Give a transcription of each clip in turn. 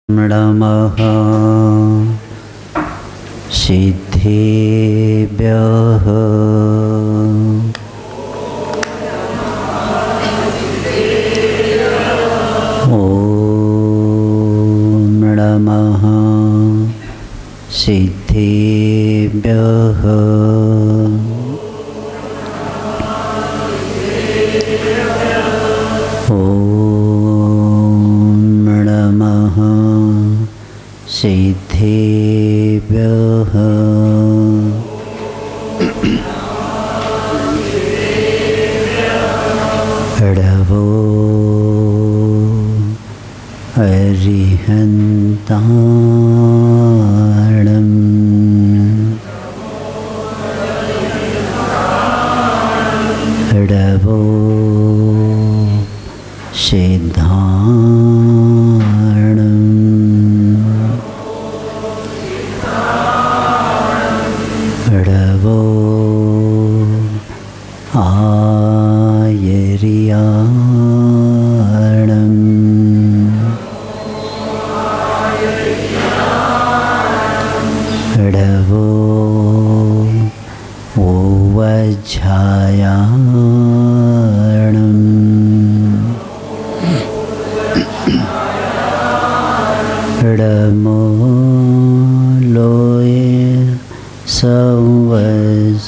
नमः सिद्धेभ्यः ॐ नमः सिद्धेभ्यः सिद्धेभ्यः ऋभो अरिहन्ताणं ऋभो सिद्धाणं ऋभो आयर्याणं ऋभो ओवज्झायाणं ऋमो लोये संवसाहुणं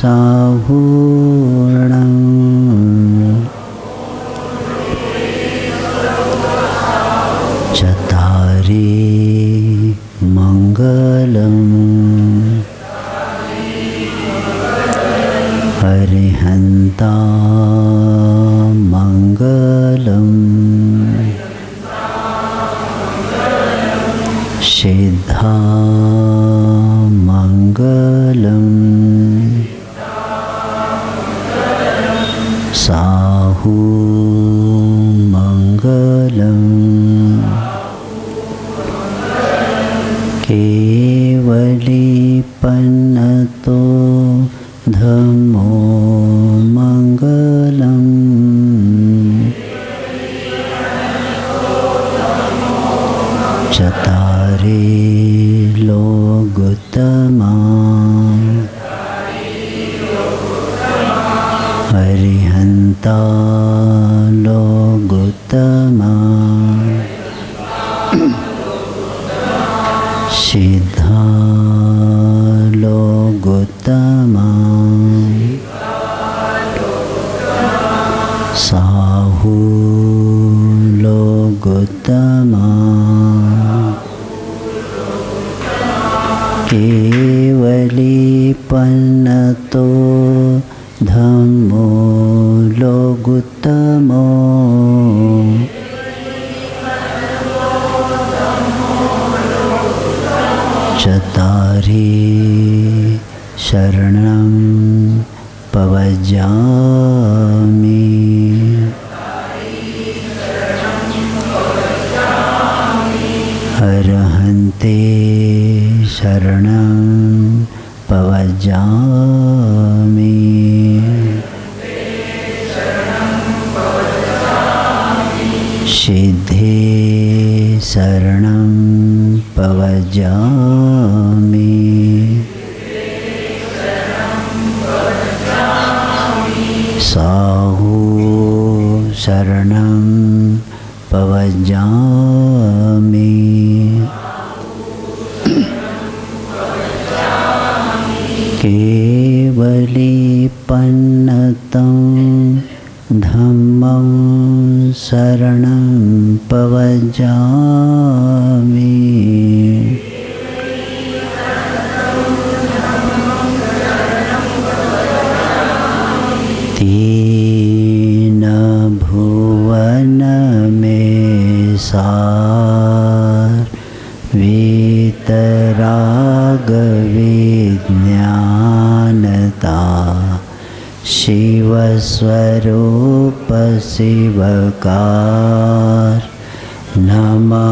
चतारि मङ्गलम् अरिहन्ता मङ्गलम् सिद्धा मङ्गलम् साहु मङ्गलम् केवलीपन्नतो धम्मो मङ्गलम् चतारि लोगोत्तमा अरिहन्ता लोगोत्तमा सिद्धा लोगोत्तमा साहु लोगोत्तमा केवलीपन्नतो धम्मो लोगोत्तमो चतारि शरणं पवज्जामि अरहन्ते शरणं पवज्जामि सिद्धे शरणं पवज्जामि साहु शरणं पवज्जामि केवलीपन्नतं धम्मं शरणं पवज्जामि तीन भुवन में सार वीतराग विज्ञानता शिव स्वरूप शिवकार नमो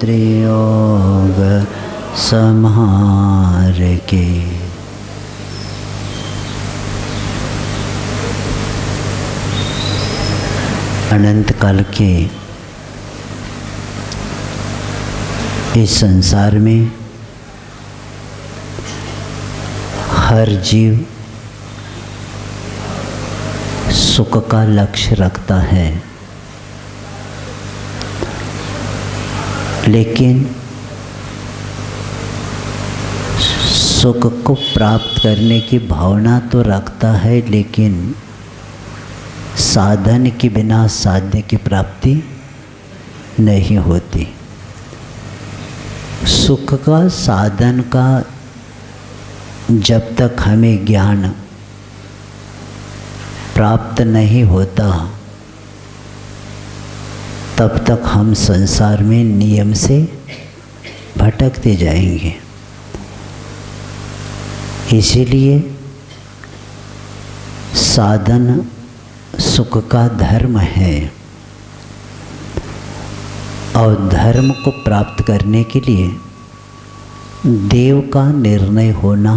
त्रियोग संहार के। अनंत काल के इस संसार में हर जीव सुख का लक्ष्य रखता है, लेकिन सुख को प्राप्त करने की भावना तो रखता है, लेकिन साधन के बिना साध्य की प्राप्ति नहीं होती। सुख का साधन का जब तक हमें ज्ञान प्राप्त नहीं होता, तब तक हम संसार में नियम से भटकते जाएंगे। इसीलिए साधन सुख का धर्म है, और धर्म को प्राप्त करने के लिए देव का निर्णय होना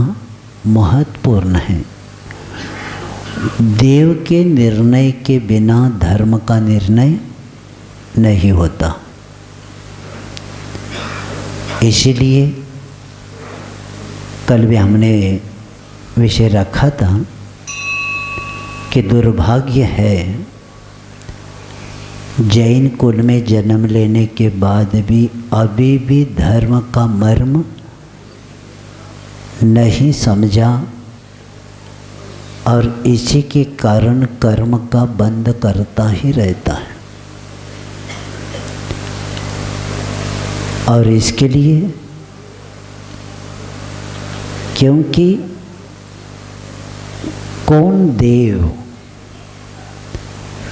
महत्वपूर्ण है। देव के निर्णय के बिना धर्म का निर्णय नहीं होता। इसीलिए कल भी हमने विषय रखा था कि दुर्भाग्य है जैन कुल में जन्म लेने के बाद भी अभी भी धर्म का मर्म नहीं समझा, और इसी के कारण कर्म का बंध करता ही रहता है। और इसके लिए क्योंकि कौन देव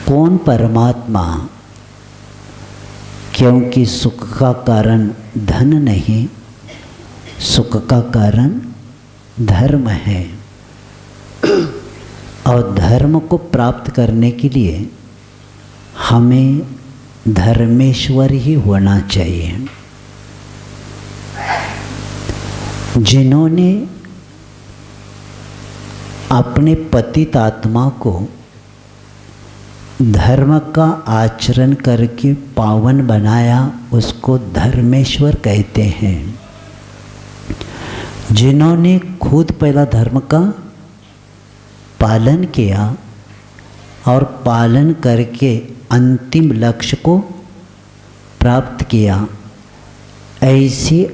कौन परमात्मा, क्योंकि सुख का कारण धन नहीं, सुख का कारण धर्म है। और धर्म को प्राप्त करने के लिए हमें धर्मेश्वर ही होना चाहिए। जिन्होंने अपने पतित आत्मा को धर्म का आचरण करके पावन बनाया, उसको धर्मेश्वर कहते हैं। जिन्होंने खुद पहला धर्म का पालन किया और पालन करके अंतिम लक्ष्य को प्राप्त किया, ऐसी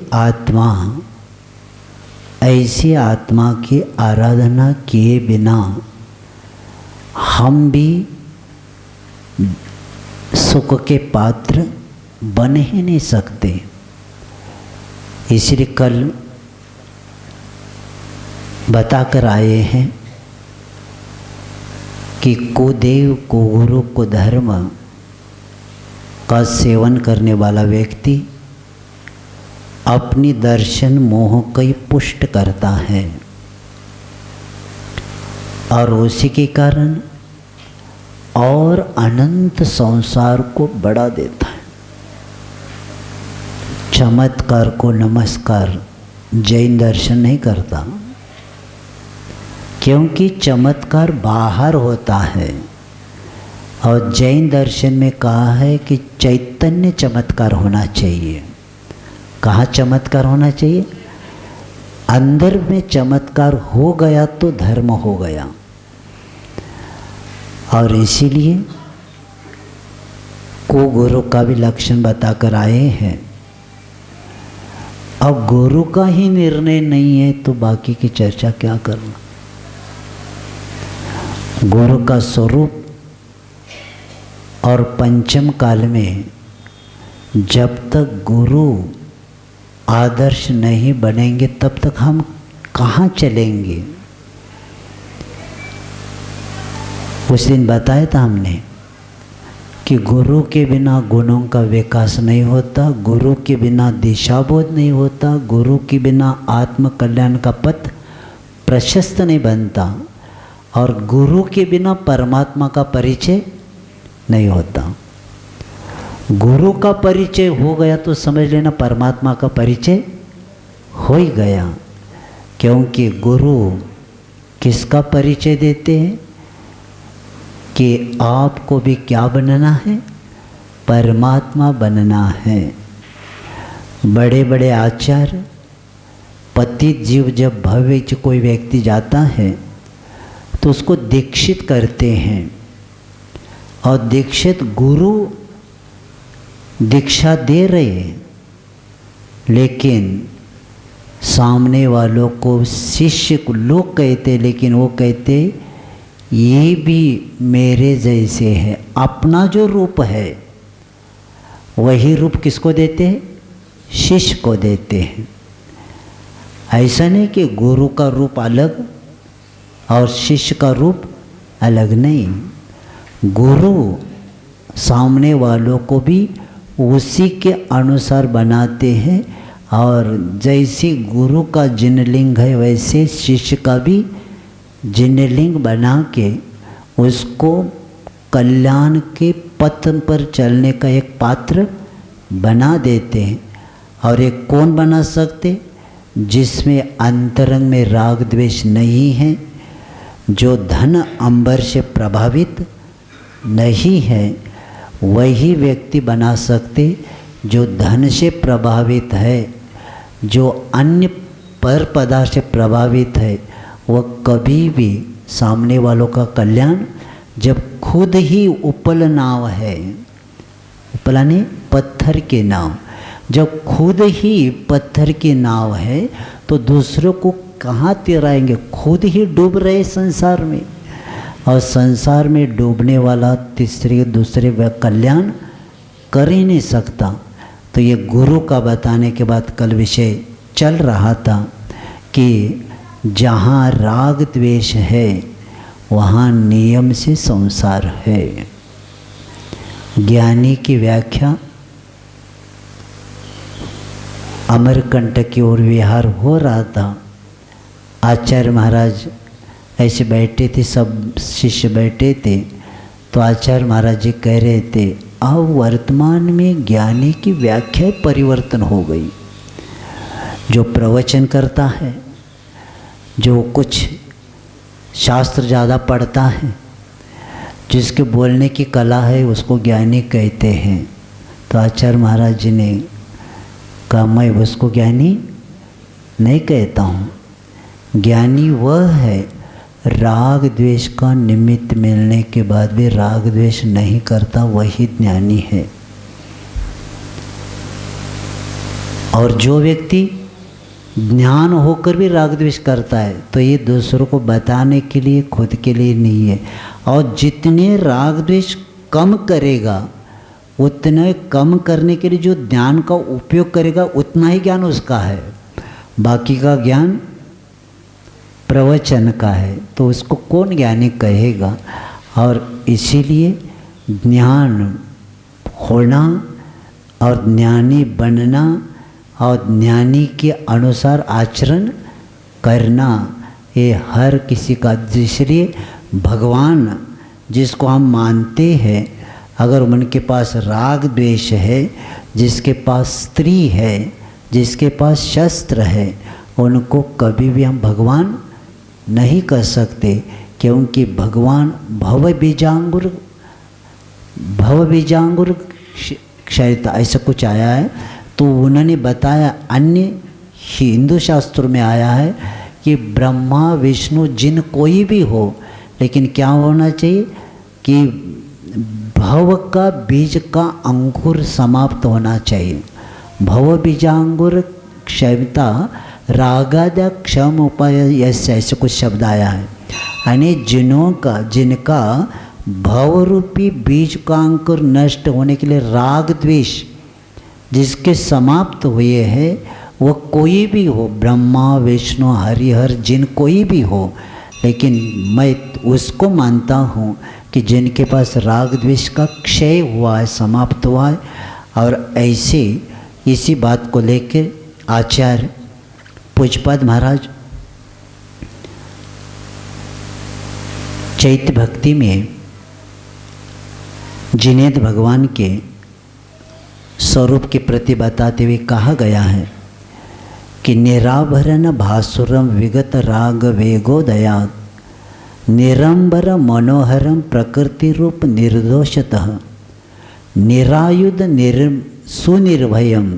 आत्मा की आराधना किए बिना हम भी सुख के पात्र बन ही नहीं सकते। इसलिए कल बताकर आए हैं कि कुदेव कुगुरु कुधर्म का सेवन करने वाला व्यक्ति अपनी दर्शन मोह को ही पुष्ट करता है, और उसी के कारण और अनंत संसार को बढ़ा देता है। चमत्कार को नमस्कार जैन दर्शन नहीं करता, क्योंकि चमत्कार बाहर होता है, और जैन दर्शन में कहा है कि चैतन्य चमत्कार होना चाहिए। कहाँ चमत्कार होना चाहिए? अंदर में चमत्कार हो गया तो धर्म हो गया। और इसीलिए को गुरु का भी लक्षण बताकर आए हैं। अब गुरु का ही निर्णय नहीं है तो बाकी की चर्चा क्या करना। गुरु का स्वरूप और पंचम काल में जब तक गुरु आदर्श नहीं बनेंगे तब तक हम कहाँ चलेंगे। उस दिन बताया था हमने कि गुरु के बिना गुणों का विकास नहीं होता, गुरु के बिना दिशाबोध नहीं होता, गुरु के बिना आत्म कल्याण का पथ प्रशस्त नहीं बनता, और गुरु के बिना परमात्मा का परिचय नहीं होता। गुरु का परिचय हो गया तो समझ लेना परमात्मा का परिचय हो ही गया, क्योंकि गुरु किसका परिचय देते हैं कि आपको भी क्या बनना है? परमात्मा बनना है। बड़े बड़े आचार्य, पतित जीव जब भव्य च कोई व्यक्ति जाता है तो उसको दीक्षित करते हैं, और दीक्षित गुरु दीक्षा दे रहे हैं, लेकिन सामने वालों को शिष्य को लोग कहते, लेकिन वो कहते ये भी मेरे जैसे है। अपना जो रूप है वही रूप किसको देते हैं? शिष्य को देते हैं। ऐसा नहीं कि गुरु का रूप अलग और शिष्य का रूप अलग नहीं। गुरु सामने वालों को भी उसी के अनुसार बनाते हैं, और जैसे गुरु का जिनलिंग है वैसे शिष्य का भी जिनलिंग बना के उसको कल्याण के पथ पर चलने का एक पात्र बना देते हैं। और एक कौन बना सकते? जिसमें अंतरंग में राग द्वेष नहीं है, जो धन अंबर से प्रभावित नहीं है, वही व्यक्ति बना सकते। जो धन से प्रभावित है, जो अन्य पर पदार्थ से प्रभावित है, वह कभी भी सामने वालों का कल्याण, जब खुद ही उपल नाव है, उपला नहीं पत्थर के नाव, जब खुद ही पत्थर की नाव है तो दूसरों को कहाँ तैराएंगे? खुद ही डूब रहे संसार में, और संसार में डूबने वाला तीसरे दूसरे वह कल्याण कर ही नहीं सकता। तो ये गुरु का बताने के बाद कल विषय चल रहा था कि जहाँ राग द्वेष है वहाँ नियम से संसार है। ज्ञानी की व्याख्या अमरकंटक की ओर विहार हो रहा था। आचार्य महाराज ऐसे बैठे थे, सब शिष्य बैठे थे, तो आचार्य महाराज जी कह रहे थे अब वर्तमान में ज्ञानी की व्याख्या परिवर्तन हो गई। जो प्रवचन करता है, जो कुछ शास्त्र ज़्यादा पढ़ता है, जिसके बोलने की कला है, उसको ज्ञानी कहते हैं। तो आचार्य महाराज जी ने कहा मैं उसको ज्ञानी नहीं कहता हूँ। ज्ञानी वह है राग द्वेष का निमित्त मिलने के बाद भी राग द्वेष नहीं करता, वही ज्ञानी है। और जो व्यक्ति ज्ञान होकर भी राग द्वेष करता है तो ये दूसरों को बताने के लिए, खुद के लिए नहीं है। और जितने राग द्वेष कम करेगा, उतने कम करने के लिए जो ज्ञान का उपयोग करेगा उतना ही ज्ञान उसका है। बाकी का ज्ञान प्रवचन का है, तो उसको कौन ज्ञानी कहेगा। और इसीलिए ज्ञान होना और ज्ञानी बनना और ज्ञानी के अनुसार आचरण करना, ये हर किसी का। इसलिए भगवान जिसको हम मानते हैं, अगर उनके पास राग द्वेष है, जिसके पास स्त्री है, जिसके पास शस्त्र है, उनको कभी भी हम भगवान नहीं कर सकते, क्योंकि भगवान भव बीजांगुर क्षयता ऐसा कुछ आया है। तो उन्होंने बताया, अन्य हिंदू शास्त्रों में आया है कि ब्रह्मा विष्णु जिन कोई भी हो, लेकिन क्या होना चाहिए कि भव का बीज का अंकुर समाप्त होना चाहिए। भव बीजांगुर क्षयता रागाद्या क्षम उपाय, ऐसे कुछ शब्द आया है। यानी जिनका भव रूपी बीज का अंकुर नष्ट होने के लिए राग द्वेष जिसके समाप्त हुए हैं, वो कोई भी हो, ब्रह्मा विष्णु हरिहर जिन कोई भी हो, लेकिन मैं उसको मानता हूँ कि जिनके पास राग द्वेष का क्षय हुआ है, समाप्त हुआ है। और ऐसे इसी बात को लेकर आचार्य पूज्यपाद महाराज चैत्य भक्ति में जिनेद्र भगवान के स्वरूप के प्रति बताते हुए कहा गया है कि निराभरण भासुरम विगत राग वेगोदया निरंबर मनोहरम प्रकृति रूप निर्दोषतः निरायुध सुनिर्भयम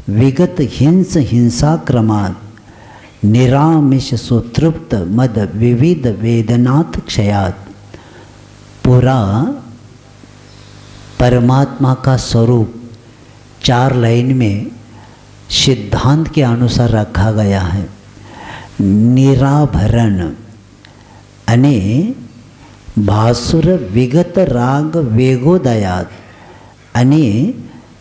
विगत हिंस हिंसा क्रमात् निरामिष सुतृप्त मद विविध वेदनात् क्षयात्। पूरा परमात्मा का स्वरूप 4 लाइन में सिद्धांत के अनुसार रखा गया है। निराभरण अने भासुर विगत राग वेगोदयात अने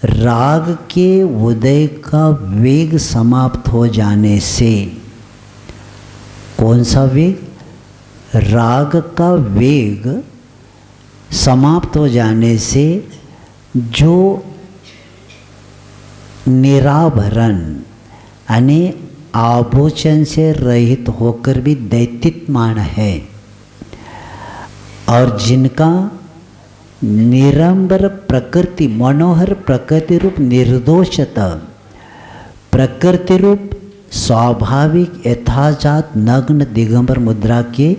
राग के उदय का वेग समाप्त हो जाने से। कौन सा वेग? राग का वेग समाप्त हो जाने से जो निराभरण यानी आभूषण से रहित होकर भी दैत्यमान है और जिनका निरंबर प्रकृति मनोहर प्रकृति रूप निर्दोषता प्रकृति रूप स्वाभाविक यथाजात नग्न दिगंबर मुद्रा के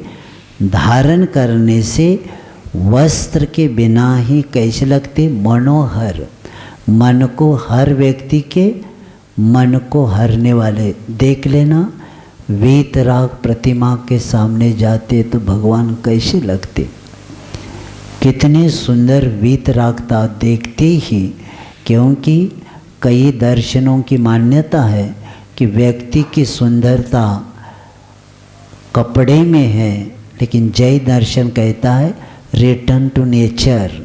धारण करने से वस्त्र के बिना ही कैसे लगते? मनोहर। मन को हर व्यक्ति के मन को हरने वाले। देख लेना वीतराग प्रतिमा के सामने जाते तो भगवान कैसे लगते, कितने सुंदर वीतरागता देखते ही। क्योंकि कई दर्शनों की मान्यता है कि व्यक्ति की सुंदरता कपड़े में है, लेकिन जय दर्शन कहता है रिटर्न टू नेचर।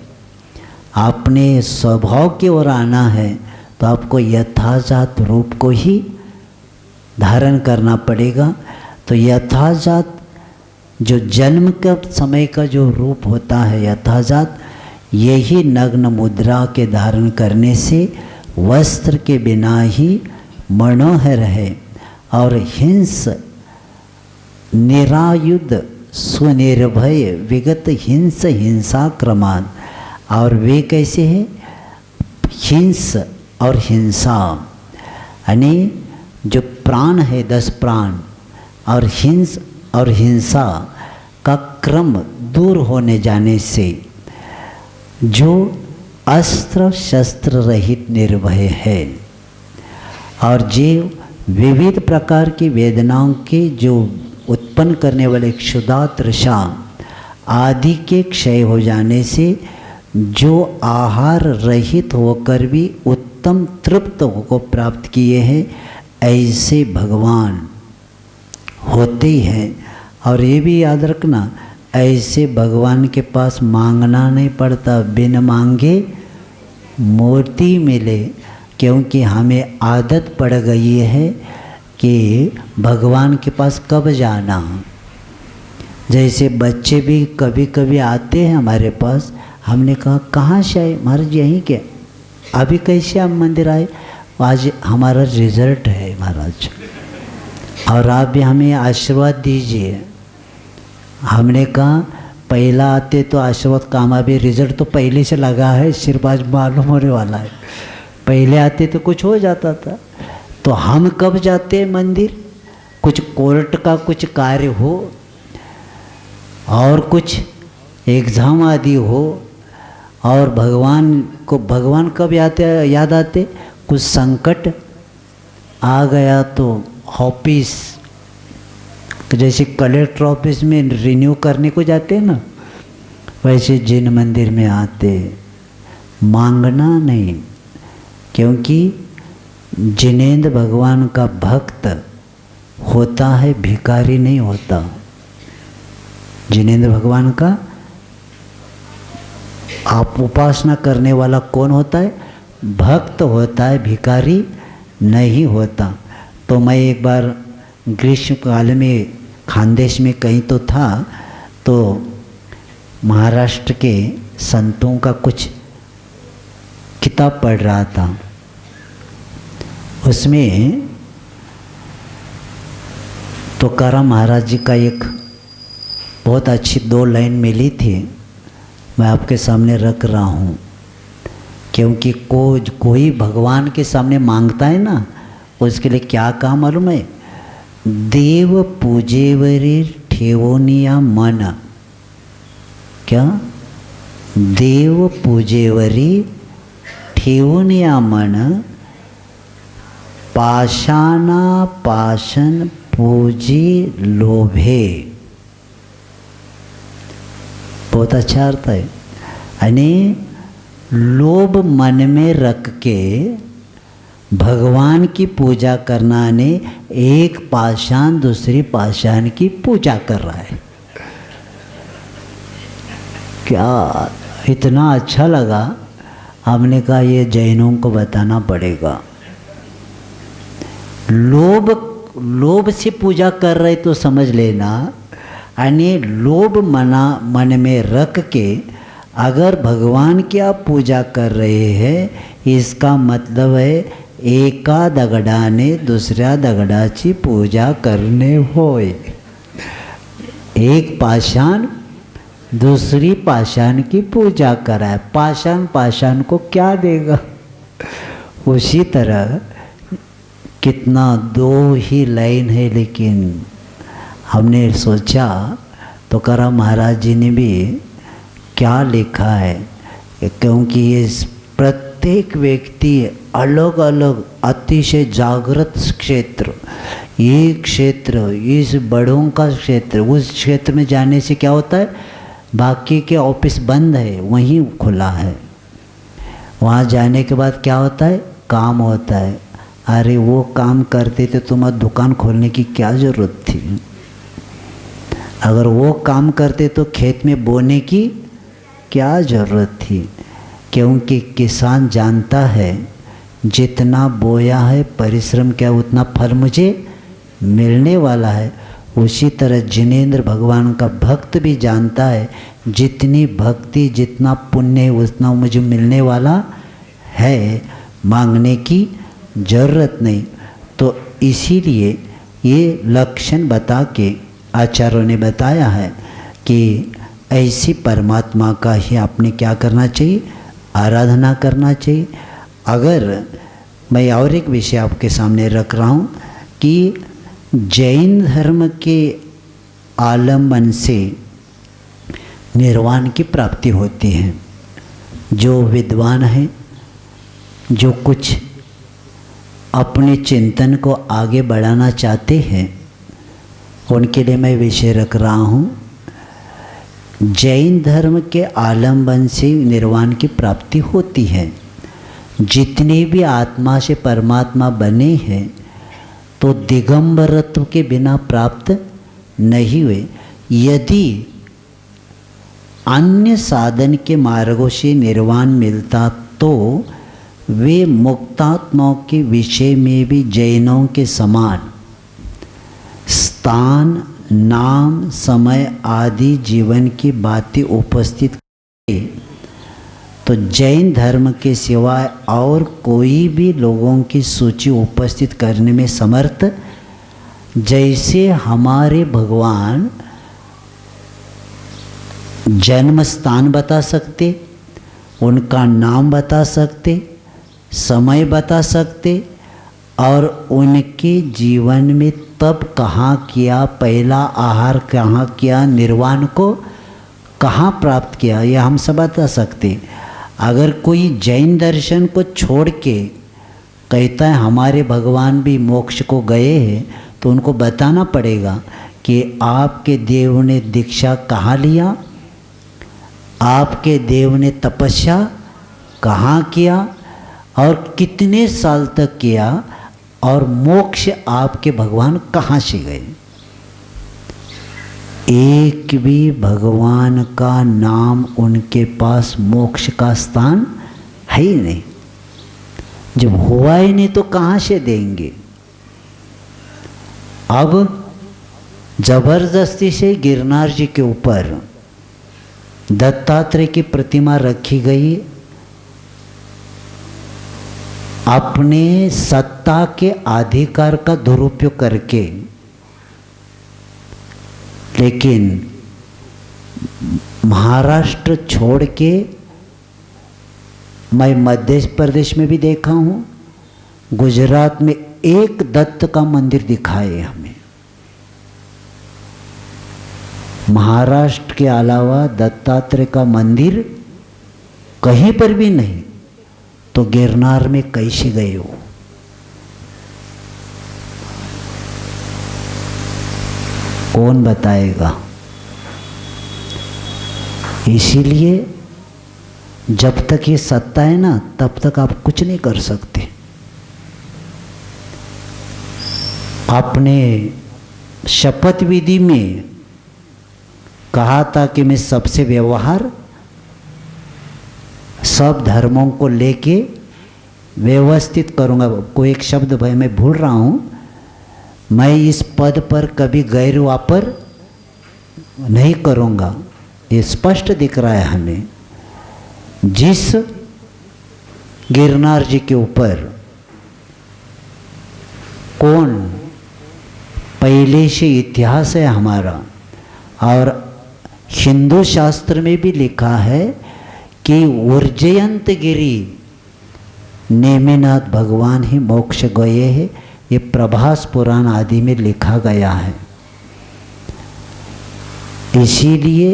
आपने स्वभाव की ओर आना है तो आपको यथाजात रूप को ही धारण करना पड़ेगा। तो यथाजात जो जन्म के समय का जो रूप होता है यथाजात, यही नग्न मुद्रा के धारण करने से वस्त्र के बिना ही मनोहर है। और हिंस निरायुध सुनिर्भय विगत हिंस हिंसा क्रमान। और वे कैसे हैं? हिंस और हिंसा यानी जो प्राण है 10 प्राण और हिंस और हिंसा का क्रम दूर होने जाने से जो अस्त्र शस्त्र रहित निर्भय है और जो विविध प्रकार की वेदनाओं के जो उत्पन्न करने वाले क्षुधा तृषा आदि के क्षय हो जाने से जो आहार रहित होकर भी उत्तम तृप्त को प्राप्त किए हैं, ऐसे भगवान होते हैं। और ये भी याद रखना, ऐसे भगवान के पास मांगना नहीं पड़ता, बिन मांगे मूर्ति मिले। क्योंकि हमें आदत पड़ गई है कि भगवान के पास कब जाना। जैसे बच्चे भी कभी कभी आते हैं हमारे पास, हमने कहा कहाँ से आए? महाराज यहीं के। अभी कैसे आप मंदिर आए? आज हमारा रिजल्ट है महाराज, और आप भी हमें आशीर्वाद दीजिए। हमने कहा पहला आते तो आशीर्वाद काम, अभी रिजल्ट तो पहले से लगा है, सिर्फ आज मालूम होने वाला है। पहले आते तो कुछ हो जाता था। तो हम कब जाते हैं मंदिर? कुछ कोर्ट का कुछ कार्य हो और कुछ एग्ज़ाम आदि हो, और भगवान कब याद आते? कुछ संकट आ गया तो ऑफिस, जैसे कलेक्टर ऑफिस में रिन्यू करने को जाते हैं ना, वैसे जिन मंदिर में आते। मांगना नहीं, क्योंकि जिनेंद्र भगवान का भक्त होता है, भिखारी नहीं होता। जिनेंद्र भगवान का आप उपासना करने वाला कौन होता है? भक्त होता है, भिखारी नहीं होता। तो मैं एक बार ग्रीष्म काल में खानदेश में कहीं तो था, तो महाराष्ट्र के संतों का कुछ किताब पढ़ रहा था। उसमें तुकाराम महाराज जी का एक बहुत अच्छी 2 लाइन मिली थी, मैं आपके सामने रख रहा हूँ। क्योंकि कोई भगवान के सामने मांगता है ना, उसके लिए क्या काम मालूम है? देव पूजेवरी ठेवोनिया मन। क्या? देव पूजेवरी ठेवोनिया मन पाषाणा पाषण पूजी लोभे, बहुत अच्छा अर्थ है। यानी लोभ मन में रख के भगवान की पूजा करना ने एक पाषाण दूसरी पाषाण की पूजा कर रहा है। क्या इतना अच्छा लगा, हमने कहा ये जैनों को बताना पड़ेगा। लोभ से पूजा कर रहे तो समझ लेना, यानी लोभ मन में रख के अगर भगवान की आप पूजा कर रहे हैं, इसका मतलब है एका दगडाने दुसऱ्या दगडाची पूजा करने होय। एक पाषाण दूसरी पाषाण की पूजा कराए, पाषाण पाषाण को क्या देगा। उसी तरह कितना दो ही लाइन है, लेकिन हमने सोचा तो करा महाराज जी ने भी क्या लिखा है, क्योंकि ये प्रत्येक व्यक्ति अलग अलग अतिशय जागृत क्षेत्र, ये क्षेत्र इस बड़ों का क्षेत्र, उस क्षेत्र में जाने से क्या होता है, बाकी के ऑफिस बंद है वहीं खुला है, वहाँ जाने के बाद क्या होता है, काम होता है। अरे वो काम करते तो तुम्हारी दुकान खोलने की क्या ज़रूरत थी। अगर वो काम करते तो खेत में बोने की क्या ज़रूरत थी। क्योंकि किसान जानता है जितना बोया है परिश्रम क्या उतना फल मुझे मिलने वाला है। उसी तरह जिनेंद्र भगवान का भक्त भी जानता है जितनी भक्ति जितना पुण्य है उतना मुझे मिलने वाला है, मांगने की ज़रूरत नहीं। तो इसीलिए ये लक्षण बता के आचार्यों ने बताया है कि ऐसी परमात्मा का ही आपने क्या करना चाहिए, आराधना करना चाहिए। अगर मैं और एक विषय आपके सामने रख रहा हूँ कि जैन धर्म के आलम्बन से निर्वाण की प्राप्ति होती है। जो विद्वान हैं, जो कुछ अपने चिंतन को आगे बढ़ाना चाहते हैं, उनके लिए मैं विषय रख रहा हूँ। जैन धर्म के आलम्बन से निर्वाण की प्राप्ति होती है। जितने भी आत्मा से परमात्मा बने हैं तो दिगंबरत्व के बिना प्राप्त नहीं हुए। यदि अन्य साधन के मार्गों से निर्वाण मिलता तो वे मुक्तात्माओं के विषय में भी जैनों के समान स्थान, नाम, समय आदि जीवन की बातें उपस्थित करें तो जैन धर्म के सिवाय और कोई भी लोगों की सूची उपस्थित करने में समर्थ। जैसे हमारे भगवान जन्म स्थान बता सकते, उनका नाम बता सकते, समय बता सकते और उनके जीवन में तब कहाँ किया, पहला आहार कहाँ किया, निर्वाण को कहाँ प्राप्त किया, यह हम सब बता सकते। अगर कोई जैन दर्शन को छोड़ के कहता है हमारे भगवान भी मोक्ष को गए हैं, तो उनको बताना पड़ेगा कि आपके देव ने दीक्षा कहाँ लिया, आपके देव ने तपस्या कहाँ किया और कितने साल तक किया और मोक्ष आपके भगवान कहाँ से गए। एक भी भगवान का नाम उनके पास मोक्ष का स्थान है ही नहीं। जब हुआ ही नहीं तो कहाँ से देंगे। अब जबरदस्ती से गिरनार जी के ऊपर दत्तात्रेय की प्रतिमा रखी गई, अपने सत्ता के अधिकार का दुरुपयोग करके। लेकिन महाराष्ट्र छोड़ के मैं मध्य प्रदेश में भी देखा हूँ, गुजरात में एक दत्त का मंदिर दिखाए हमें। महाराष्ट्र के अलावा दत्तात्रेय का मंदिर कहीं पर भी नहीं, तो गिरनार में कैसे गए हो। कौन बताएगा? इसीलिए जब तक ये सत्ता है ना, तब तक आप कुछ नहीं कर सकते। आपने शपथ विधि में कहा था कि मैं सबसे व्यवहार सब धर्मों को लेके व्यवस्थित करूंगा। कोई एक शब्द भाई मैं भूल रहा हूं, मैं इस पद पर कभी गैर वापर नहीं करूंगा। ये स्पष्ट दिख रहा है हमें। जिस गिरनार जी के ऊपर कौन पहले से इतिहास है हमारा, और हिंदू शास्त्र में भी लिखा है कि उर्जयंत गिरी नेमिनाथ भगवान ही मोक्ष गए हैं। ये प्रभास पुराण आदि में लिखा गया है। इसीलिए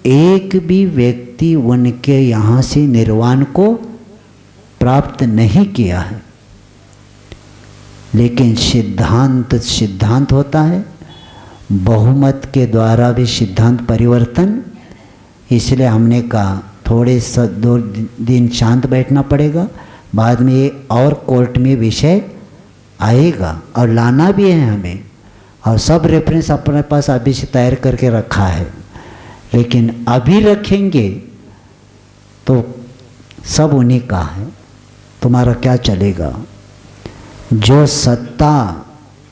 एक भी व्यक्ति उनके यहाँ से निर्वाण को प्राप्त नहीं किया है। लेकिन सिद्धांत होता है, बहुमत के द्वारा भी सिद्धांत परिवर्तन। इसलिए हमने कहा थोड़े 2 दिन शांत बैठना पड़ेगा, बाद में ये और कोर्ट में विषय आएगा और लाना भी है हमें, और सब रेफरेंस अपने पास अभी से तैयार करके रखा है। लेकिन अभी रखेंगे तो सब उन्हीं का है, तुम्हारा क्या चलेगा? जो सत्ता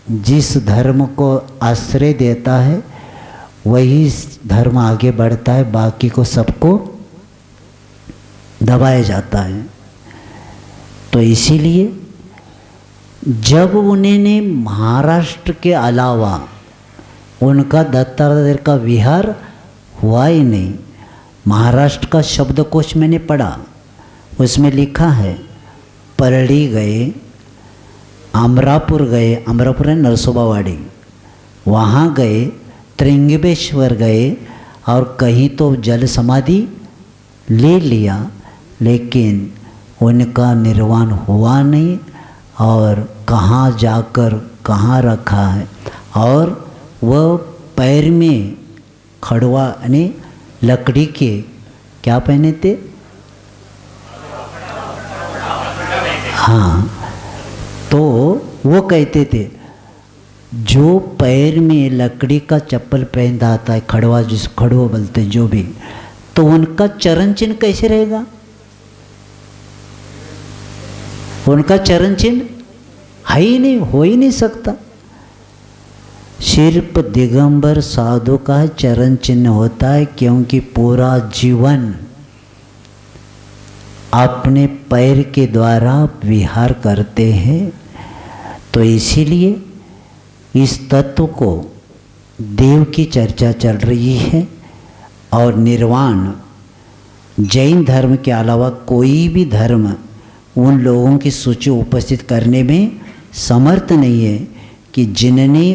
जिस धर्म को आश्रय देता है वही धर्म आगे बढ़ता है, बाकी को सबको दबाया जाता है। तो इसीलिए जब उन्होंने महाराष्ट्र के अलावा उनका दत्तात्रेय का विहार हुआ ही नहीं। महाराष्ट्र का शब्दकोश मैंने पढ़ा, उसमें लिखा है परली गए, अमरापुर गए, अमरापुर है नरसोबावाड़ी, वहाँ गए, त्रिंगबेश्वर गए, और कहीं तो जल समाधि ले लिया, लेकिन उनका निर्वाण हुआ नहीं। और कहाँ जाकर कहाँ रखा है, और वह पैर में खड़वा यानी लकड़ी के क्या पहने थे? हाँ, तो वो कहते थे जो पैर में लकड़ी का चप्पल पहनता आता है, खड़वा जिस खड़वा बोलते जो भी, तो उनका चरण चिन्ह कैसे रहेगा? उनका चरण चिन्ह है ही नहीं, हो ही नहीं सकता। सिर्फ दिगंबर साधु का चरण चिन्ह होता है, क्योंकि पूरा जीवन अपने पैर के द्वारा विहार करते हैं। तो इसीलिए इस तत्व को देव की चर्चा चल रही है, और निर्वाण जैन धर्म के अलावा कोई भी धर्म उन लोगों की सूची उपस्थित करने में समर्थ नहीं है कि जिन्होंने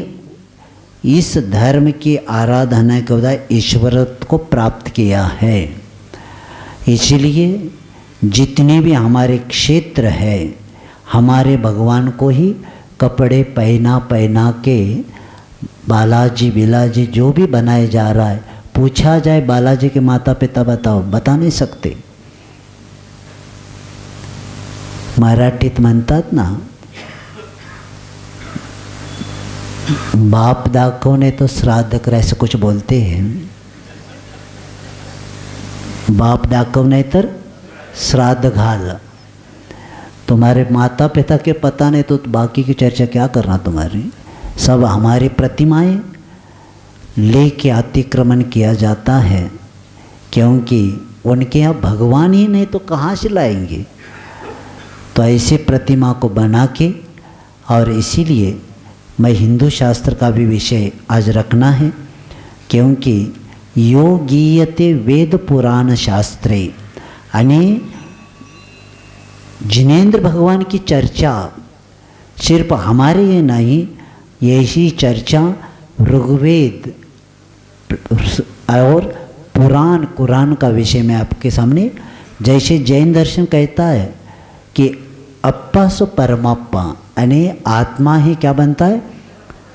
इस धर्म की आराधना के द्वारा ईश्वरत्व को प्राप्त किया है। इसलिए जितने भी हमारे क्षेत्र है, हमारे भगवान को ही कपड़े पहना के बालाजी बिलाजी जो भी बनाया जा रहा है, पूछा जाए बालाजी के माता पिता बताओ, बता नहीं सकते। मराठीत म्हणतात ना, बाप दाखवणे तो श्राद्ध कर, ऐसे कुछ बोलते हैं। बाप दाखवणे तर श्राद्ध घाल। तुम्हारे माता पिता के पता नहीं तो बाकी की चर्चा क्या करना तुम्हारी। सब हमारी प्रतिमाएं लेके अतिक्रमण किया जाता है, क्योंकि उनके यहाँ भगवान ही नहीं तो कहाँ से लाएंगे। तो ऐसे प्रतिमा को बना के, और इसीलिए मैं हिंदू शास्त्र का भी विषय आज रखना है, क्योंकि यो गीयते वेद पुराण शास्त्रे, यानी जिनेंद्र भगवान की चर्चा सिर्फ हमारे ये नहीं, यही चर्चा ऋग्वेद और पुराण कुरान का विषय में आपके सामने। जैसे जैन दर्शन कहता है कि अप्पा सो परमाप्पा, यानी आत्मा ही क्या बनता है?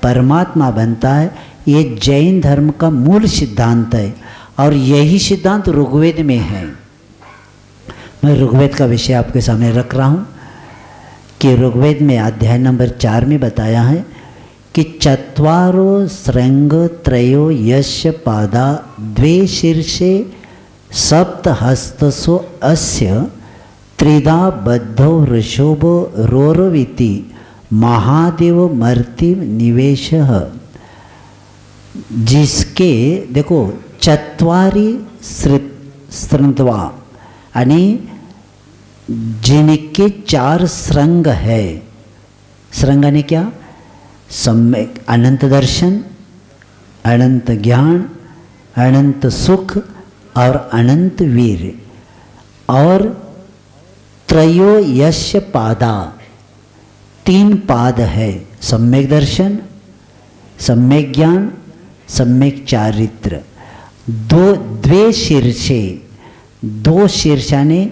परमात्मा बनता है, ये जैन धर्म का मूल सिद्धांत है और यही सिद्धांत ऋग्वेद में है। मैं ऋग्वेद का विषय आपके सामने रख रहा हूँ कि ऋग्वेद में अध्याय नंबर 4 में बताया है कि चत्वारो श्रृंग त्रयो यश पादा द्वे शीर्षे सप्त हस्तसो अस्य त्रिधा बद्धो ऋषभो रोरविति महादेव मर्ति निवेशः। जिसके देखो चत्वारी श्रृंगवा यानी जिनके 4 श्रृंग है। श्रृंग ने क्या? सम्यक अनंत दर्शन, अनंत ज्ञान, अनंत सुख और अनंत वीर। और त्रयो यश पादा, 3 पाद है, सम्यक दर्शन, सम्यक ज्ञान, सम्यक चारित्र। द्वे शीर्षे, 2 शीर्षाने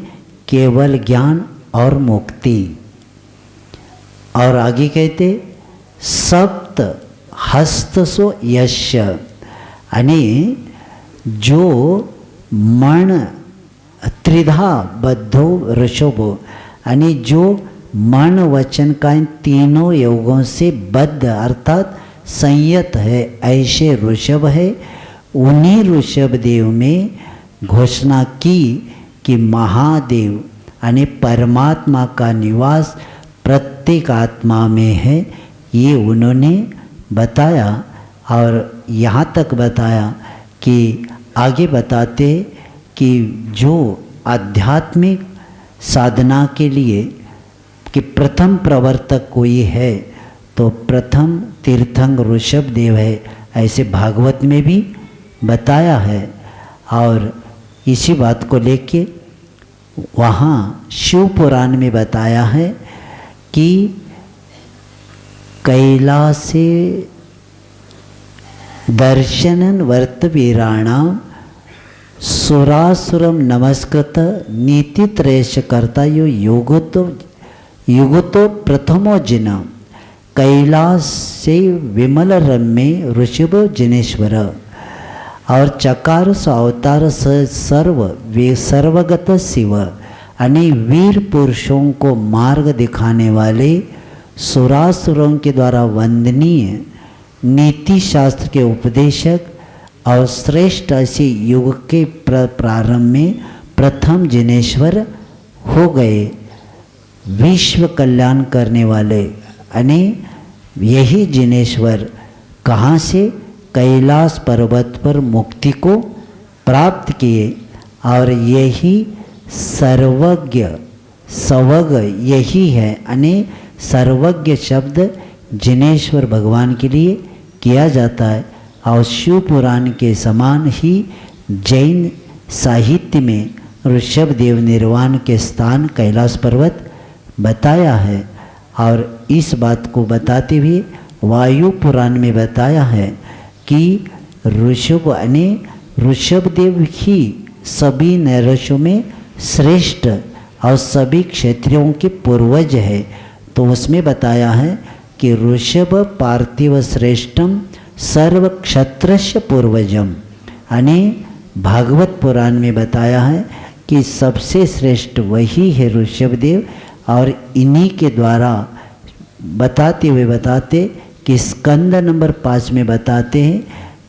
केवल ज्ञान और मुक्ति। और आगे कहते सप्त हस्तसो यश, यानी जो मन त्रिधा बद्धो ऋषभो, यानी जो मन वचन का इन तीनों योगों से बद्ध अर्थात संयत है, ऐसे ऋषभ है। उन्हीं ऋषभ देव में घोषणा की कि महादेव यानी परमात्मा का निवास प्रत्येक आत्मा में है, ये उन्होंने बताया। और यहाँ तक बताया कि आगे बताते कि जो आध्यात्मिक साधना के लिए कि प्रथम प्रवर्तक कोई है तो प्रथम तीर्थंक ऋषभ देव है, ऐसे भागवत में भी बताया है। और इसी बात को लेके वहाँ शिव पुराण में बताया है कि कैलासे दर्शनन वर्त वीराणाम सुरासुरम नमस्कृत नीतित्रयश कर्ता यो युगतो प्रथमो जिना कैलास से विमल रम्य ऋषभ जिनेश्वर। और चकार अवतार सर्वगत शिव यानी वीर पुरुषों को मार्ग दिखाने वाले सुरासुरों के द्वारा वंदनीय नीति शास्त्र के उपदेशक और श्रेष्ठ ऐसे युग के प्रारंभ में प्रथम जिनेश्वर हो गए, विश्व कल्याण करने वाले। यानी यही जिनेश्वर कहाँ से? कैलाश पर्वत पर मुक्ति को प्राप्त किए। और यही सर्वज्ञ सवग यही है, यानी सर्वज्ञ शब्द जिनेश्वर भगवान के लिए किया जाता है। और शिव पुराण के समान ही जैन साहित्य में ऋषभ देव निर्वाण के स्थान कैलाश पर्वत बताया है। और इस बात को बताते हुए वायु पुराण में बताया है कि ऋषभ यानी ऋषभ देव ही सभी नैरशों में श्रेष्ठ और सभी क्षेत्रियों के पूर्वज है। तो उसमें बताया है कि ऋषभ पार्थिव श्रेष्ठम सर्व क्षत्रस्य पूर्वजम, यानी भागवत पुराण में बताया है कि सबसे श्रेष्ठ वही है ऋषभ देव। और इन्हीं के द्वारा बताते हुए बताते कि स्कंद नंबर 5 में बताते हैं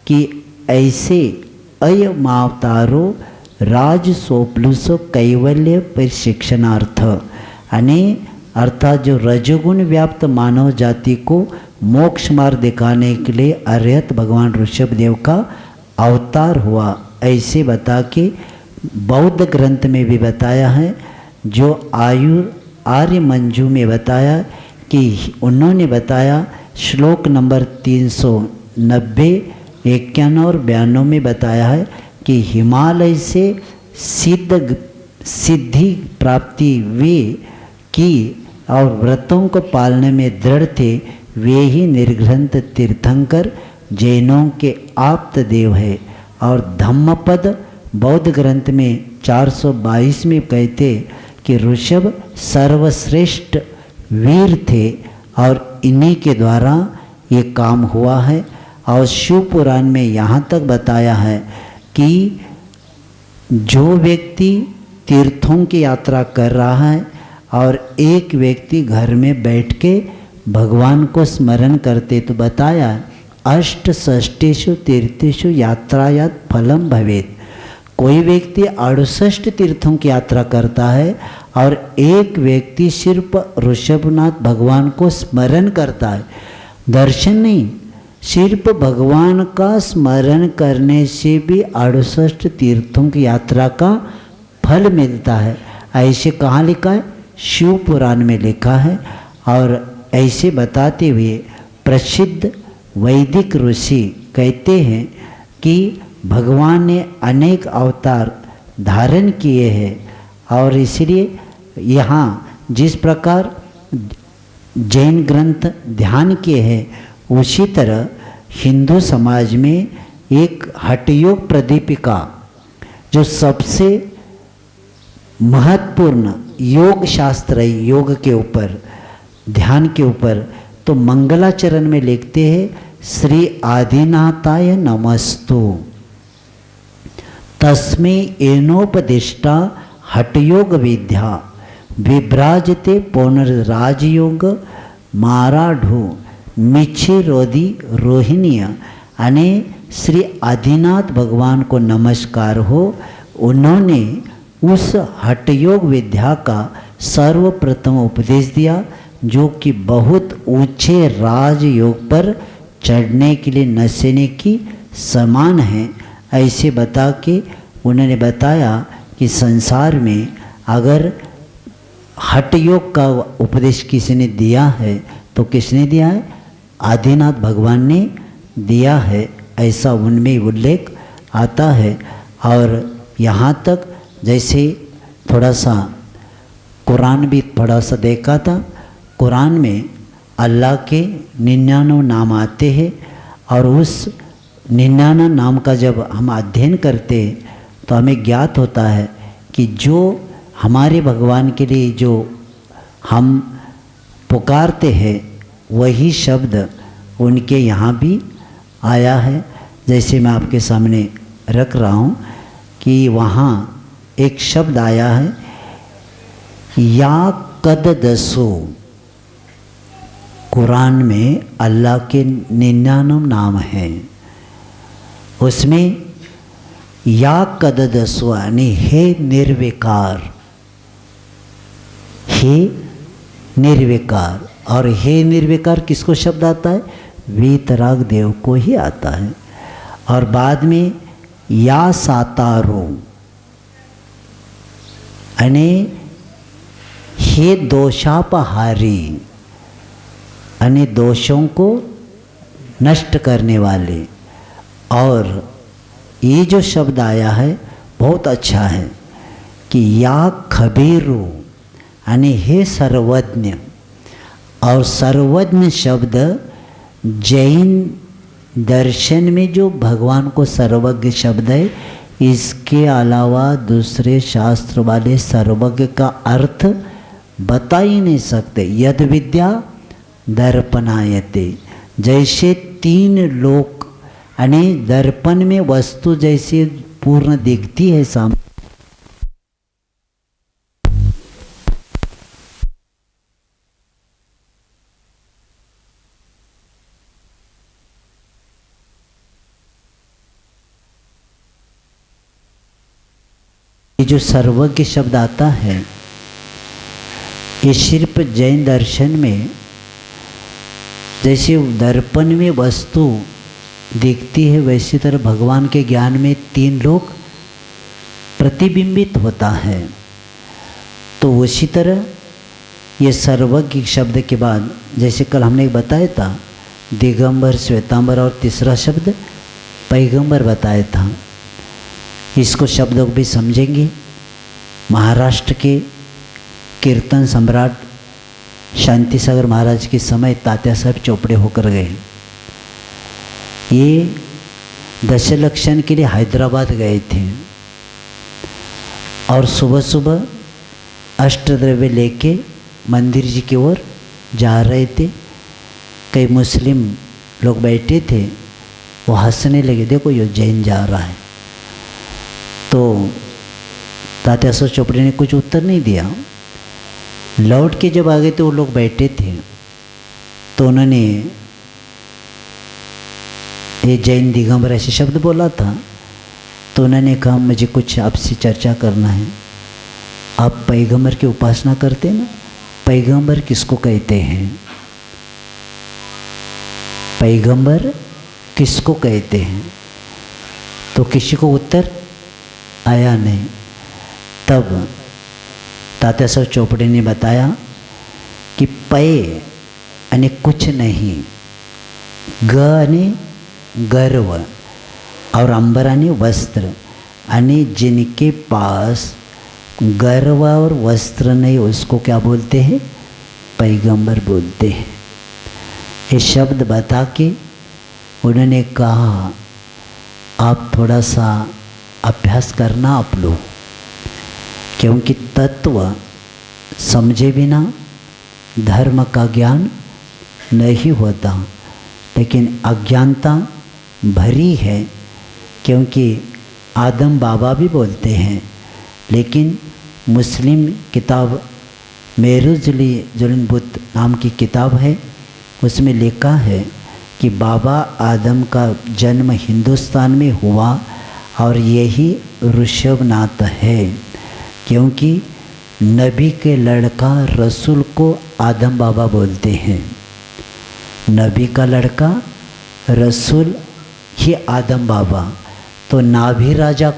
कि ऐसे अयमावतारो राज सोप्लुसो कैवल्य प्रशिक्षणार्थ, यानी अर्थात जो रजोगुण व्याप्त मानव जाति को मोक्ष मार्ग दिखाने के लिए अर्हत भगवान ऋषभ देव का अवतार हुआ, ऐसे बता के बौद्ध ग्रंथ में भी बताया है। जो आर्य मंजू में बताया कि उन्होंने बताया श्लोक नंबर 390, 91 और 92 में बताया है कि हिमालय से सिद्धि प्राप्ति वे की और व्रतों को पालने में दृढ़ थे, वे ही निर्ग्रंथ तीर्थंकर जैनों के आप्त देव है। और धम्मपद बौद्ध ग्रंथ में 422 में कहते कि ऋषभ सर्वश्रेष्ठ वीर थे और इन्हीं के द्वारा ये काम हुआ है। और शिव पुराण में यहाँ तक बताया है कि जो व्यक्ति तीर्थों की यात्रा कर रहा है और एक व्यक्ति घर में बैठ के भगवान को स्मरण करते, तो बताया अष्ट षष्टेषु तीर्थेषु यात्रायात फलम भवेत्। कोई व्यक्ति 68 तीर्थों की यात्रा करता है और एक व्यक्ति सिर्फ ऋषभनाथ भगवान को स्मरण करता है, दर्शन नहीं, सिर्फ भगवान का स्मरण करने से भी 68 तीर्थों की यात्रा का फल मिलता है। ऐसे कहाँ लिखा है? शिव पुराण में लिखा है। और ऐसे बताते हुए प्रसिद्ध वैदिक ऋषि कहते हैं कि भगवान ने अनेक अवतार धारण किए हैं और इसलिए यहाँ जिस प्रकार जैन ग्रंथ ध्यान किए हैं, उसी तरह हिंदू समाज में एक हठयोग प्रदीपिका जो सबसे महत्वपूर्ण योग शास्त्र है, योग के ऊपर, ध्यान के ऊपर, तो मंगलाचरण में लिखते हैं श्री आदिनाथाय नमस्तु तस्मै एनोपदिष्टा हठयोग विद्या विभ्राजते पुनर्राजयोग माराढो मिच्छिरोधी रोहिणीय। यानी श्री आदिनाथ भगवान को नमस्कार हो। उन्होंने उस हठयोग विद्या का सर्वप्रथम उपदेश दिया जो कि बहुत ऊंचे राजयोग पर चढ़ने के लिए नसेने की समान है। ऐसे बता के उन्होंने बताया कि संसार में अगर हठ योग का उपदेश किसी ने दिया है तो किसने दिया है? आदिनाथ भगवान ने दिया है, ऐसा उनमें उल्लेख आता है। और यहाँ तक जैसे थोड़ा सा कुरान भी थोड़ा सा देखा था, कुरान में अल्लाह के 99 नाम आते हैं और उस 99 नाम का जब हम अध्ययन करते हैं तो हमें ज्ञात होता है कि जो हमारे भगवान के लिए जो हम पुकारते हैं वही शब्द उनके यहाँ भी आया है। जैसे मैं आपके सामने रख रहा हूँ कि वहाँ एक शब्द आया है या कददसो। कुरान में अल्लाह के 99 नाम हैं, उसमें या कददसो यानी हे निर्विकार, हे निर्विकार। और हे निर्विकार किसको शब्द आता है? वीतराग देव को ही आता है। और बाद में या सातारो यानी हे दोषापहारी यानी दोषों को नष्ट करने वाले। और ये जो शब्द आया है बहुत अच्छा है कि या खबीरू यानी हे सर्वज्ञ। और सर्वज्ञ शब्द जैन दर्शन में जो भगवान को सर्वज्ञ शब्द है, इसके अलावा दूसरे शास्त्र वाले सर्वज्ञ का अर्थ बता ही नहीं सकते। यद विद्या दर्पणायते, जैसे 3 लोक यानी दर्पण में वस्तु जैसे पूर्ण दिखती है सामने, ये जो सर्वज्ञ शब्द आता है ये सिर्फ जैन दर्शन में जैसे दर्पण में वस्तु दिखती है वैसी तरह भगवान के ज्ञान में 3 लोक प्रतिबिंबित होता है। तो उसी तरह ये सर्वज्ञ शब्द के बाद जैसे कल हमने बताया था दिगंबर, श्वेतांबर और तीसरा शब्द पैगंबर बताया था। इसको शब्दों को भी समझेंगे। महाराष्ट्र के कीर्तन सम्राट शांति सागर महाराज के समय तात्या साहब चोपड़े होकर गए। ये दशलक्षण के लिए हैदराबाद गए थे और सुबह सुबह अष्टद्रव्य लेके मंदिर जी की ओर जा रहे थे। कई मुस्लिम लोग बैठे थे, वो हंसने लगे, देखो ये जैन जा रहा है। तो तात्या चोपड़े ने कुछ उत्तर नहीं दिया। लौट के जब आ गए तो वो लोग बैठे थे, तो उन्होंने ये जैन दिगंबर ऐसे शब्द बोला था। तो उन्होंने कहा मुझे कुछ आपसे चर्चा करना है। आप पैगंबर की उपासना करते हैं ना, पैगंबर किसको कहते हैं? पैगंबर किसको कहते हैं? तो किसी को उत्तर आया नहीं। तब तात्या साहब चोपड़े ने बताया कि पै यानी कुछ नहीं, ग यानी गर्व, और अंबर यानी वस्त्र, यानी जिनके पास गर्व और वस्त्र नहीं उसको क्या बोलते हैं? पैगंबर बोलते हैं। ये शब्द बता के उन्होंने कहा आप थोड़ा सा अभ्यास करना आप लोग, क्योंकि तत्व समझे बिना धर्म का ज्ञान नहीं होता। लेकिन अज्ञानता भरी है, क्योंकि आदम बाबा भी बोलते हैं। लेकिन मुस्लिम किताब मेरुजुलिन बुत नाम की किताब है, उसमें लिखा है कि बाबा आदम का जन्म हिंदुस्तान में हुआ और यही ऋषभनाथ है, क्योंकि नबी के लड़का रसूल को आदम बाबा बोलते हैं। नबी का लड़का रसूल ही आदम बाबा। तो नाभि राजा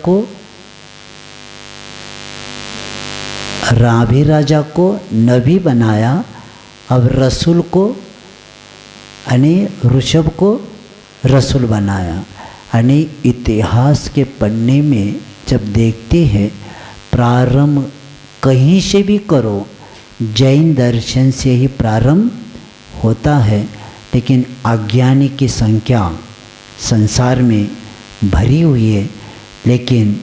को नबी बनाया, अब रसूल को यानी ऋषभ को रसूल बनाया। यानी इतिहास के पन्ने में जब देखते हैं, प्रारंभ कहीं से भी करो, जैन दर्शन से ही प्रारंभ होता है। लेकिन अज्ञानी की संख्या संसार में भरी हुई है, लेकिन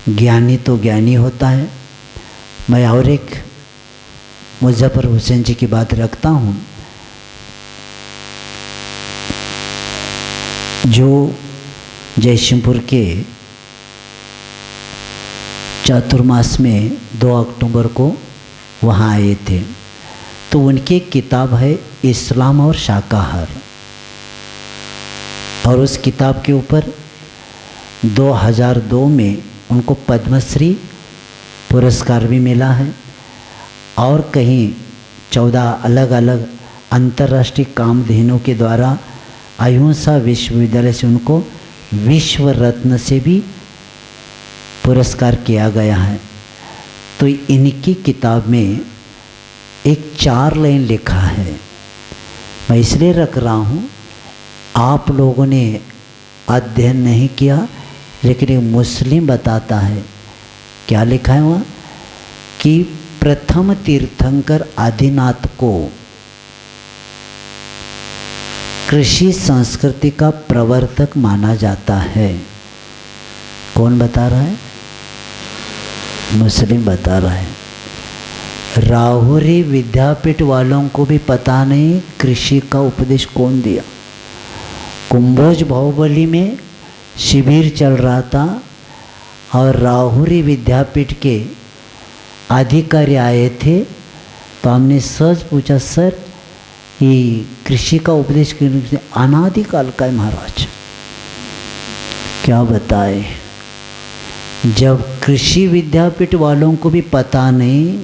ज्ञानी तो ज्ञानी होता है। मैं और एक मुजफ्फर हुसैन जी की बात रखता हूँ, जो जयसिंहपुर के चातुर्मास में 2 अक्टूबर को वहाँ आए थे। तो उनकी एक किताब है इस्लाम और शाकाहार, और उस किताब के ऊपर 2002 में उनको पद्मश्री पुरस्कार भी मिला है, और कहीं 14 अलग अलग अंतर्राष्ट्रीय कामधेनुओं के द्वारा अहिंसा विश्वविद्यालय से उनको विश्व रत्न से भी पुरस्कार किया गया है। तो इनकी किताब में एक 4 लाइन लिखा है, मैं इसलिए रख रहा हूँ, आप लोगों ने अध्ययन नहीं किया, लेकिन एक मुस्लिम बताता है। क्या लिखा है वहाँ कि प्रथम तीर्थंकर आदिनाथ को कृषि संस्कृति का प्रवर्तक माना जाता है। कौन बता रहा है? मुस्लिम बता रहा है। राहुरी विद्यापीठ वालों को भी पता नहीं कृषि का उपदेश कौन दिया। कुंभोज बाहुबली में शिविर चल रहा था, और राहुरी विद्यापीठ के अधिकारी आए थे। तो हमने सच पूछा, सर ये कृषि का उपदेश अनादिकाल का है महाराज। क्या बताए, जब कृषि विद्यापीठ वालों को भी पता नहीं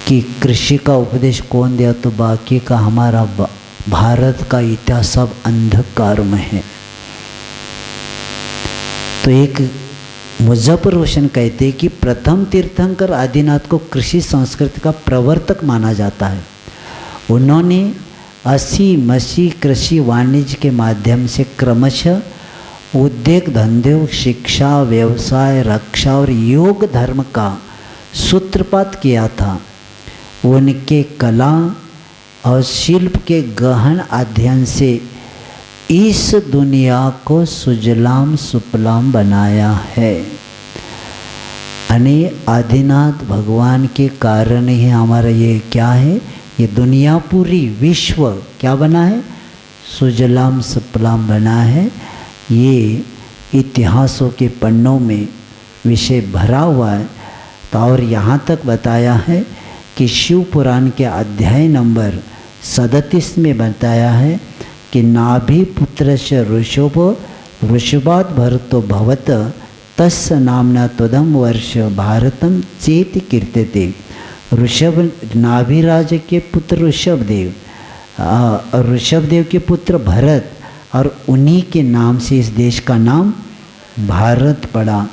कि कृषि का उपदेश कौन दिया, तो बाकी का हमारा भारत का इतिहास सब अंधकार में है। तो एक मुजफ्फर हुसैन कहते हैं कि प्रथम तीर्थंकर आदिनाथ को कृषि संस्कृति का प्रवर्तक माना जाता है। उन्होंने 80 मसी कृषि वाणिज्य के माध्यम से क्रमशः उद्योग धंधे, शिक्षा, व्यवसाय, रक्षा और योग धर्म का सूत्रपात किया था। उनके कला और शिल्प के गहन अध्ययन से इस दुनिया को सुजलाम सुफलाम बनाया है। यानी आदिनाथ भगवान के कारण ही हमारा ये क्या है, ये दुनिया पूरी विश्व क्या बना है, सुजलाम सुफलाम बना है। ये इतिहासों के पन्नों में विषय भरा हुआ है। तो और यहाँ तक बताया है कि शिव पुराण के अध्याय नंबर 37 में बताया है कि नाभि पुत्र से ऋषभात भरतो भवत तस्य नामना त्वदम वर्ष भारतम चेत कीर्तते। ऋषभ नाभिराज के पुत्र ऋषभदेव, ऋषभदेव के पुत्र भरत, और उन्हीं के नाम से इस देश का नाम भारत पड़ा।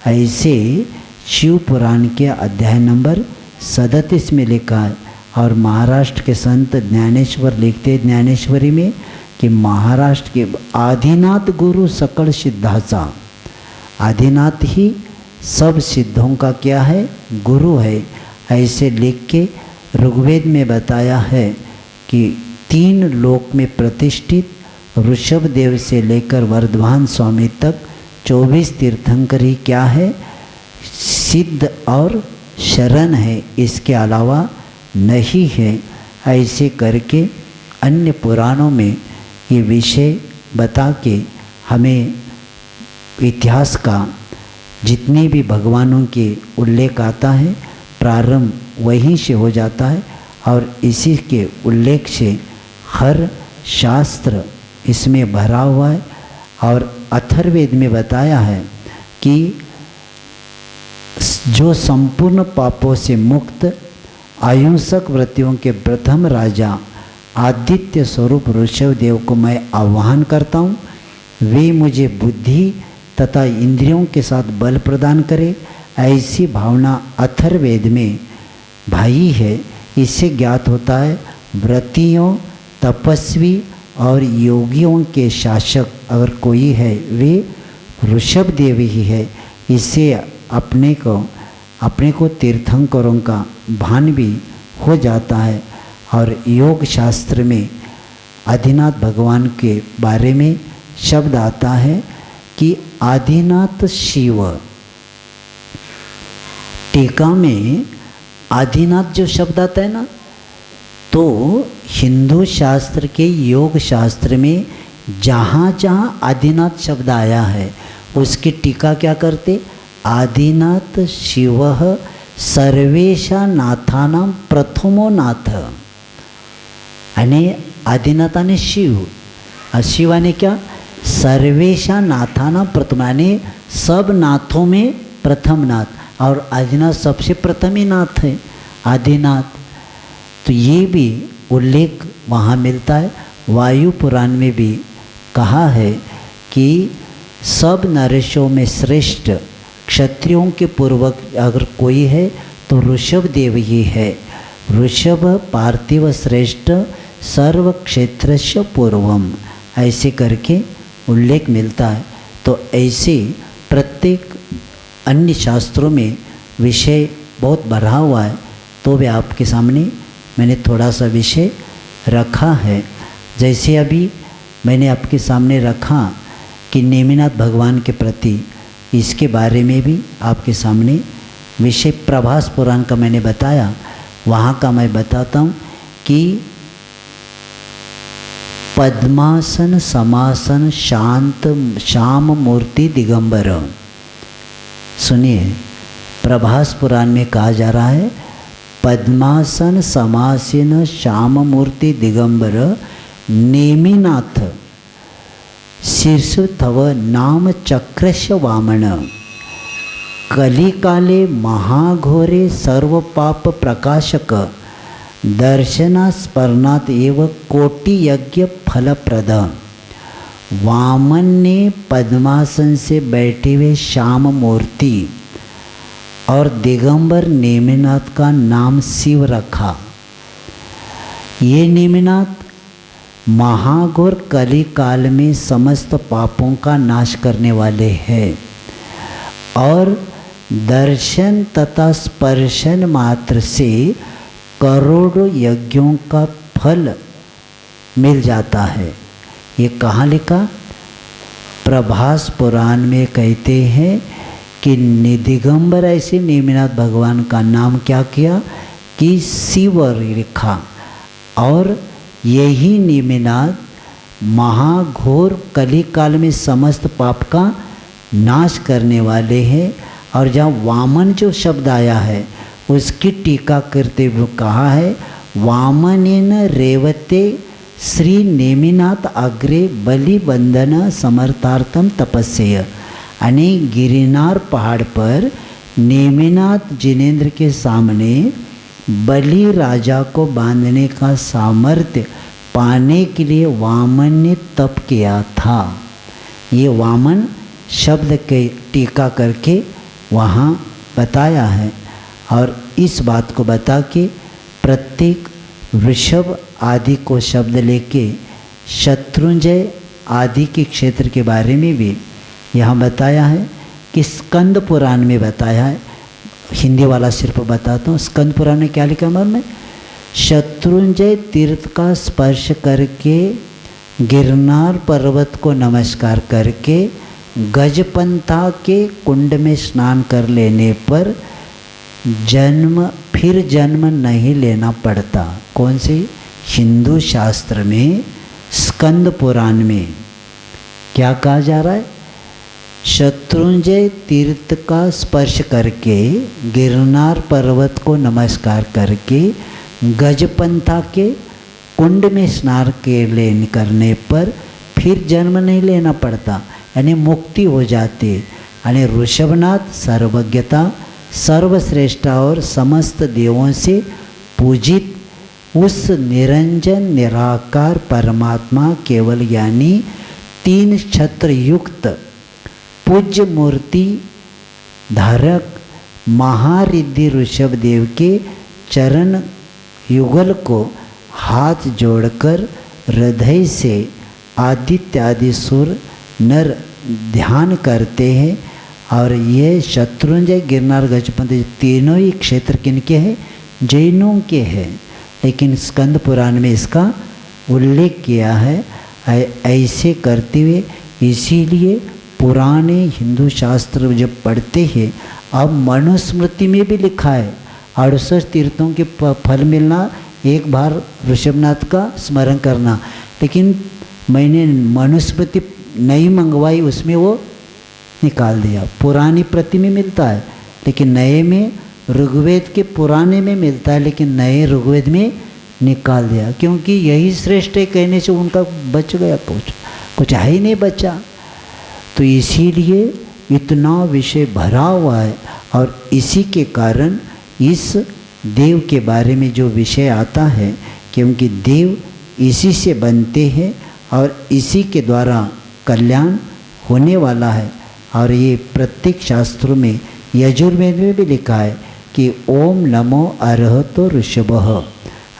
ऐसे शिव पुराण के अध्याय नंबर 37 में लिखा है। और महाराष्ट्र के संत ज्ञानेश्वर लिखते ज्ञानेश्वरी में कि महाराष्ट्र के आदिनाथ गुरु सकल सिद्धाचा, आदिनाथ ही सब सिद्धों का क्या है, गुरु है। ऐसे लिख के ऋग्वेद में बताया है कि 3 लोक में प्रतिष्ठित ऋषभदेव से लेकर वर्धमान स्वामी तक 24 तीर्थंकर ही क्या है, सिद्ध और शरण है, इसके अलावा नहीं है। ऐसे करके अन्य पुराणों में ये विषय बता के हमें इतिहास का जितने भी भगवानों के उल्लेख आता है प्रारंभ वहीं से हो जाता है। और इसी के उल्लेख से हर शास्त्र इसमें भरा हुआ है। और अथर्ववेद में बताया है कि जो संपूर्ण पापों से मुक्त आयुषक व्रतियों के प्रथम राजा आदित्य स्वरूप ऋषभदेव को मैं आह्वान करता हूँ। वे मुझे बुद्धि तथा इंद्रियों के साथ बल प्रदान करे, ऐसी भावना अथर्ववेद में भाई है। इससे ज्ञात होता है व्रतियों, तपस्वी और योगियों के शासक अगर कोई है वे ऋषभदेव ही है। इससे अपने को तीर्थंकरों का भान भी हो जाता है। और योग शास्त्र में आदिनाथ भगवान के बारे में शब्द आता है कि आदिनाथ शिव। टीका में आदिनाथ जो शब्द आता है ना, तो हिंदू शास्त्र के योग शास्त्र में जहाँ जहाँ आदिनाथ शब्द आया है उसकी टीका क्या करते, आदिनाथ शिवः सर्वेशा नाथानां प्रथमो नाथ। आणि आदिनाथाने शिव, शिवाने क्या, सर्वेशा नाथानां प्रथम, यानी सब नाथों में प्रथम नाथ। और आदिनाथ सबसे प्रथम ही नाथ है, आदिनाथ। तो ये भी उल्लेख वहाँ मिलता है। वायु पुराण में भी कहा है कि सब नरेशों में श्रेष्ठ क्षत्रियों के पूर्वक अगर कोई है तो ऋषभदेव ही है। ऋषभ पार्थिव श्रेष्ठ सर्व क्षेत्रस्य पूर्वम, ऐसे करके उल्लेख मिलता है। तो ऐसे प्रत्येक अन्य शास्त्रों में विषय बहुत भरा हुआ है, तो भी आपके सामने मैंने थोड़ा सा विषय रखा है। जैसे अभी मैंने आपके सामने रखा कि नेमिनाथ भगवान के प्रति, इसके बारे में भी आपके सामने विषय प्रभास पुराण का मैंने बताया। वहाँ का मैं बताता हूँ कि पद्मासन समासन शांत श्याम मूर्ति दिगंबर। सुनिए, प्रभास पुराण में कहा जा रहा है पद्मासन समासीन श्याम मूर्ति दिगंबर नेमिनाथ शीर्ष तव नाम चक्रश वामन कलिकाले महाघोरे सर्व पाप प्रकाशक दर्शनास्मरणात् एव कोटि यज्ञ फलप्रद। वामन ने पद्मासन से बैठे हुए श्याम मूर्ति और दिगंबर नेमिनाथ का नाम शिव रखा। ये नेमिनाथ महाघोर कली काल में समस्त पापों का नाश करने वाले हैं और दर्शन तथा स्पर्शन मात्र से करोड़ों यज्ञों का फल मिल जाता है। ये कहाँ लिखा? प्रभास पुराण में कहते हैं कि दिगंबर ऐसे नेमिनाथ भगवान का नाम क्या किया कि शिव लिखा। और यही नेमिनाथ महाघोर कली काल में समस्त पाप का नाश करने वाले हैं। और जहाँ वामन जो शब्द आया है उसकी टीका करते हुए कहा है, वामनेन रेवते श्री नेमिनाथ अग्रे बलि बंधन समर्थार्थम तपस्या। यानी गिरनार पहाड़ पर नेमिनाथ जिनेन्द्र के सामने बलि राजा को बांधने का सामर्थ्य पाने के लिए वामन ने तप किया था। ये वामन शब्द के टीका करके वहाँ बताया है। और इस बात को बता के प्रत्येक वृषभ आदि को शब्द लेके शत्रुंजय आदि के क्षेत्र के बारे में भी यहाँ बताया है कि स्कंद पुराण में बताया है। हिंदी वाला सिर्फ बताता हूँ, स्कंद पुराण में क्या लिखा है, शत्रुंजय तीर्थ का स्पर्श करके गिरनार पर्वत को नमस्कार करके गजपंथा के कुंड में स्नान कर लेने पर फिर जन्म नहीं लेना पड़ता। कौन सी? हिंदू शास्त्र में स्कंद पुराण में क्या कहा जा रहा है? शत्रुंजय तीर्थ का स्पर्श करके गिरनार पर्वत को नमस्कार करके गजपंथा के कुंड में स्नान करने पर फिर जन्म नहीं लेना पड़ता, यानी मुक्ति हो जाती है। यानी ऋषभनाथ सर्वज्ञता, सर्वश्रेष्ठा और समस्त देवों से पूजित उस निरंजन निराकार परमात्मा केवल यानी 3 छत्र युक्त पूज्य मूर्ति धारक महारिद्धि ऋषभ देव के चरण युगल को हाथ जोड़कर हृदय से आदित्य आदि सुर नर ध्यान करते हैं। और ये शत्रुंजय गिरनार गजपति तीनों ही क्षेत्र किनके हैं? जैनों के हैं। लेकिन स्कंद पुराण में इसका उल्लेख किया है। ऐसे करते हुए इसीलिए पुराने हिंदू शास्त्र जब पढ़ते हैं, अब मनुस्मृति में भी लिखा है 68 तीर्थों के फल मिलना, एक बार ऋषभनाथ का स्मरण करना। लेकिन मैंने मनुस्मृति नई मंगवाई, उसमें वो निकाल दिया। पुरानी प्रति में मिलता है, लेकिन नए में ऋग्वेद के पुराने में मिलता है, लेकिन नए ऋग्वेद में निकाल दिया, क्योंकि यही श्रेष्ठ है कहने से उनका बच गया, कुछ है ही नहीं बचा। तो इसीलिए इतना विषय भरा हुआ है। और इसी के कारण इस देव के बारे में जो विषय आता है, क्योंकि देव इसी से बनते हैं और इसी के द्वारा कल्याण होने वाला है। और ये प्रत्येक शास्त्रों में, यजुर्वेद में भी लिखा है कि ओम नमो अरहतो ऋषभः,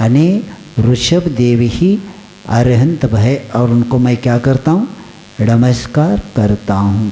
यानी ऋषभ देव ही अरहंत है। और उनको मैं क्या करता हूँ? नमस्कार करता हूँ।